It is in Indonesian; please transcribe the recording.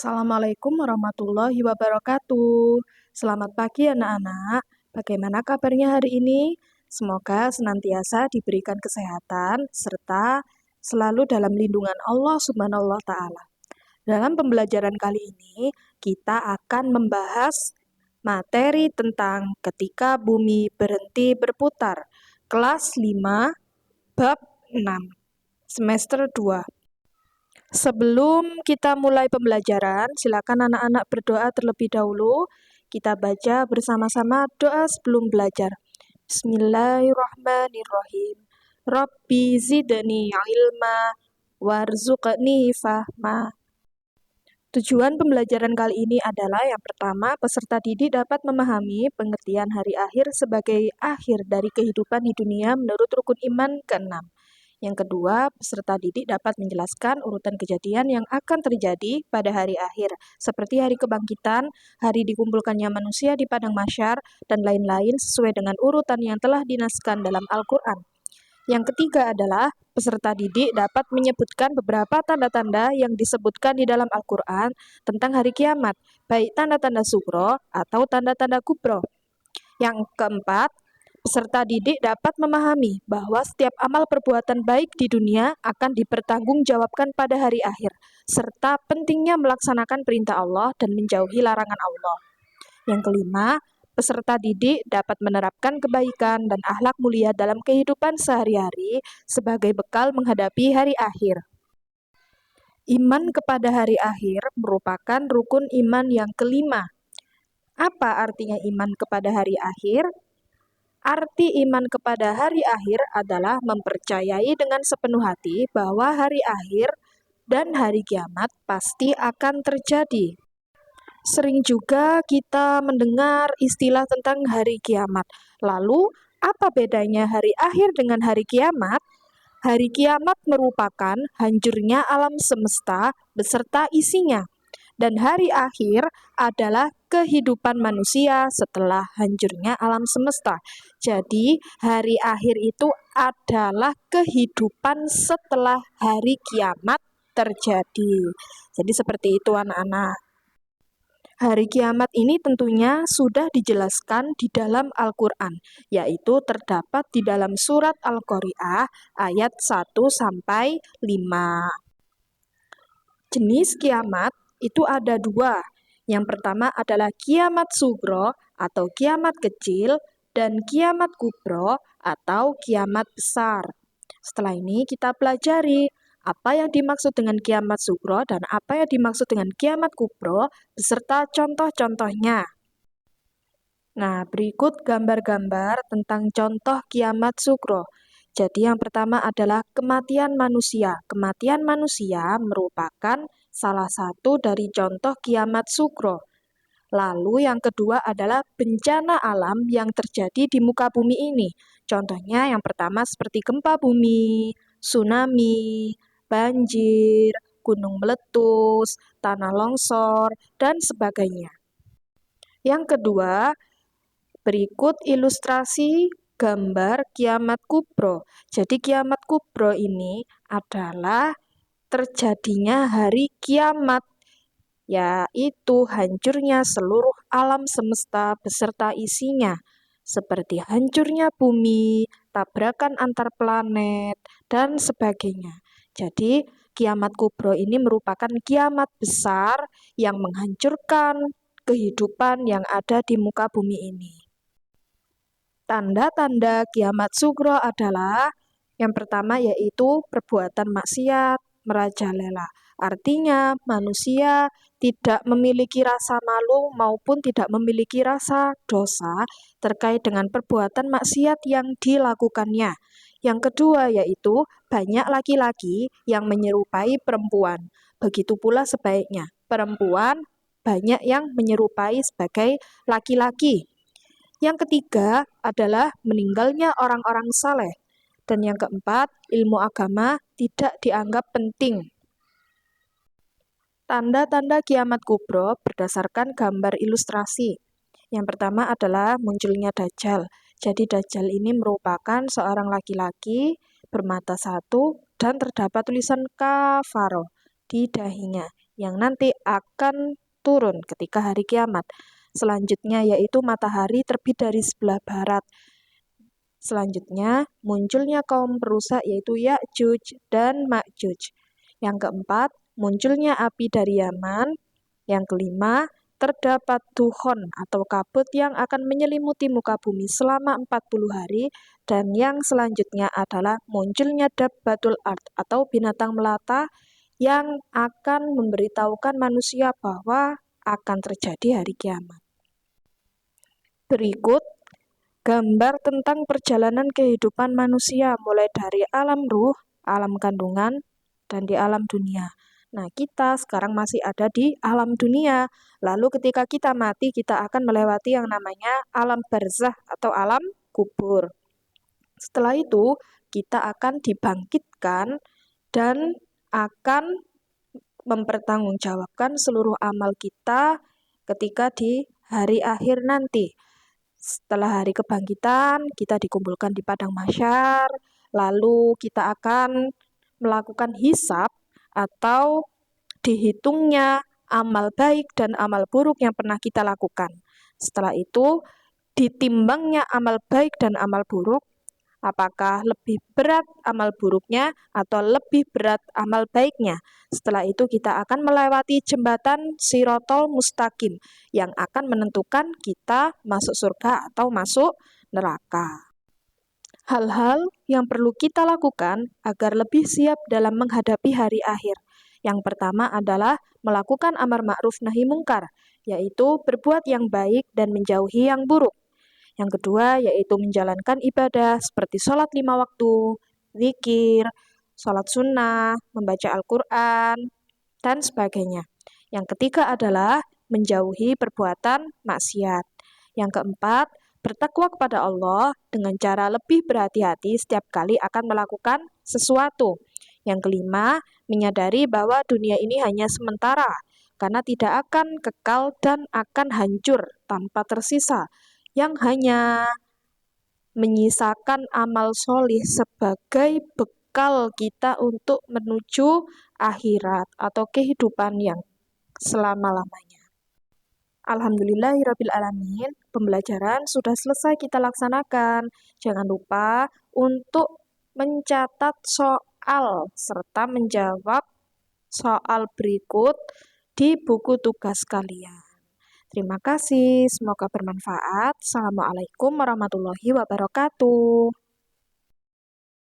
Assalamualaikum warahmatullahi wabarakatuh. Selamat pagi anak-anak. Bagaimana kabarnya hari ini? Semoga senantiasa diberikan kesehatan serta selalu dalam lindungan Allah Subhanahu wa taala. Dalam pembelajaran kali ini, kita akan membahas materi tentang ketika bumi berhenti berputar. Kelas 5, bab 6, semester 2. Sebelum kita mulai pembelajaran, silakan anak-anak berdoa terlebih dahulu. Kita baca bersama-sama doa sebelum belajar. Bismillahirrahmanirrahim. Rabbi zidni ilma warzuqni fahma. Tujuan pembelajaran kali ini adalah yang pertama, peserta didik dapat memahami pengertian hari akhir sebagai akhir dari kehidupan di dunia menurut rukun iman ke-6. Yang kedua, peserta didik dapat menjelaskan urutan kejadian yang akan terjadi pada hari akhir, seperti hari kebangkitan, hari dikumpulkannya manusia di padang mahsyar, dan lain-lain sesuai dengan urutan yang telah dinaskan dalam Al-Quran. Yang ketiga adalah peserta didik dapat menyebutkan beberapa tanda-tanda yang disebutkan di dalam Al-Quran tentang hari kiamat, baik tanda-tanda sugro atau tanda-tanda kubro. Yang keempat, peserta didik dapat memahami bahwa setiap amal perbuatan baik di dunia akan dipertanggungjawabkan pada hari akhir, serta pentingnya melaksanakan perintah Allah dan menjauhi larangan Allah. Yang kelima, peserta didik dapat menerapkan kebaikan dan akhlak mulia dalam kehidupan sehari-hari sebagai bekal menghadapi hari akhir. Iman kepada hari akhir merupakan rukun iman yang kelima. Apa artinya iman kepada hari akhir? Arti iman kepada hari akhir adalah mempercayai dengan sepenuh hati bahwa hari akhir dan hari kiamat pasti akan terjadi. Sering juga kita mendengar istilah tentang hari kiamat. Lalu, apa bedanya hari akhir dengan hari kiamat? Hari kiamat merupakan hancurnya alam semesta beserta isinya. Dan hari akhir adalah kehidupan manusia setelah hancurnya alam semesta. Jadi, hari akhir itu adalah kehidupan setelah hari kiamat terjadi. Jadi, seperti itu anak-anak. Hari kiamat ini tentunya sudah dijelaskan di dalam Al-Quran, yaitu terdapat di dalam surat Al-Qari'ah ayat 1-5. Jenis kiamat itu ada dua. Yang pertama adalah kiamat sugro atau kiamat kecil dan kiamat kubro atau kiamat besar. Setelah ini kita pelajari apa yang dimaksud dengan kiamat sugro dan apa yang dimaksud dengan kiamat kubro beserta contoh-contohnya. Nah, berikut gambar-gambar tentang contoh kiamat sugro. Jadi yang pertama adalah kematian manusia. Kematian manusia merupakan salah satu dari contoh kiamat sugro. Lalu yang kedua adalah bencana alam yang terjadi di muka bumi ini. Contohnya yang pertama seperti gempa bumi, tsunami, banjir, gunung meletus, tanah longsor, dan sebagainya. Yang kedua, berikut ilustrasi gambar kiamat kubro. Jadi kiamat kubro ini adalah terjadinya hari kiamat, yaitu hancurnya seluruh alam semesta beserta isinya, seperti hancurnya bumi, tabrakan antar planet, dan sebagainya. Jadi, kiamat kubro ini merupakan kiamat besar yang menghancurkan kehidupan yang ada di muka bumi ini. Tanda-tanda kiamat sugro adalah yang pertama yaitu perbuatan maksiat merajalela. Artinya manusia tidak memiliki rasa malu maupun tidak memiliki rasa dosa terkait dengan perbuatan maksiat yang dilakukannya. Yang kedua yaitu banyak laki-laki yang menyerupai perempuan. Begitu pula sebaliknya, perempuan banyak yang menyerupai sebagai laki-laki. Yang ketiga adalah meninggalnya orang-orang saleh. Dan yang keempat, ilmu agama tidak dianggap penting. Tanda-tanda kiamat kubro berdasarkan gambar ilustrasi. Yang pertama adalah munculnya Dajjal. Jadi Dajjal ini merupakan seorang laki-laki bermata satu dan terdapat tulisan kafaro di dahinya. yang nanti akan turun ketika hari kiamat. Selanjutnya yaitu matahari terbit dari sebelah barat. Selanjutnya munculnya kaum perusak yaitu Ya'juj dan Ma'juj. Yang keempat, munculnya api dari Yaman. Yang kelima, terdapat dukhon atau kabut yang akan menyelimuti muka bumi selama 40 hari. Dan yang selanjutnya adalah munculnya dabbatul ard atau binatang melata yang akan memberitahukan manusia bahwa akan terjadi hari kiamat. Berikut gambar tentang perjalanan kehidupan manusia mulai dari alam ruh, alam kandungan, dan di alam dunia. Nah, kita sekarang masih ada di alam dunia. Lalu ketika kita mati, kita akan melewati yang namanya alam barzah atau alam kubur. Setelah itu, kita akan dibangkitkan dan akan mempertanggungjawabkan seluruh amal kita ketika di hari akhir nanti. Setelah hari kebangkitan, kita dikumpulkan di padang mahsyar, lalu kita akan melakukan hisab atau dihitungnya amal baik dan amal buruk yang pernah kita lakukan. Setelah itu, ditimbangnya amal baik dan amal buruk, apakah lebih berat amal buruknya atau lebih berat amal baiknya. Setelah itu kita akan melewati jembatan Shirotol Mustaqim yang akan menentukan kita masuk surga atau masuk neraka. Hal-hal yang perlu kita lakukan agar lebih siap dalam menghadapi hari akhir. Yang pertama adalah melakukan amar ma'ruf nahi mungkar, yaitu berbuat yang baik dan menjauhi yang buruk. Yang kedua yaitu menjalankan ibadah seperti sholat 5 waktu, zikir, sholat sunnah, membaca Al-Quran, dan sebagainya. Yang ketiga adalah menjauhi perbuatan maksiat. Yang keempat, bertakwa kepada Allah dengan cara lebih berhati-hati setiap kali akan melakukan sesuatu. Yang kelima, menyadari bahwa dunia ini hanya sementara, karena tidak akan kekal dan akan hancur tanpa tersisa, yang hanya menyisakan amal solih sebagai bekal kita untuk menuju akhirat atau kehidupan yang selama-lamanya. Alhamdulillahirrabbilalamin, pembelajaran sudah selesai kita laksanakan. Jangan lupa untuk mencatat soal serta menjawab soal berikut di buku tugas kalian. Terima kasih, semoga bermanfaat. Assalamualaikum warahmatullahi wabarakatuh.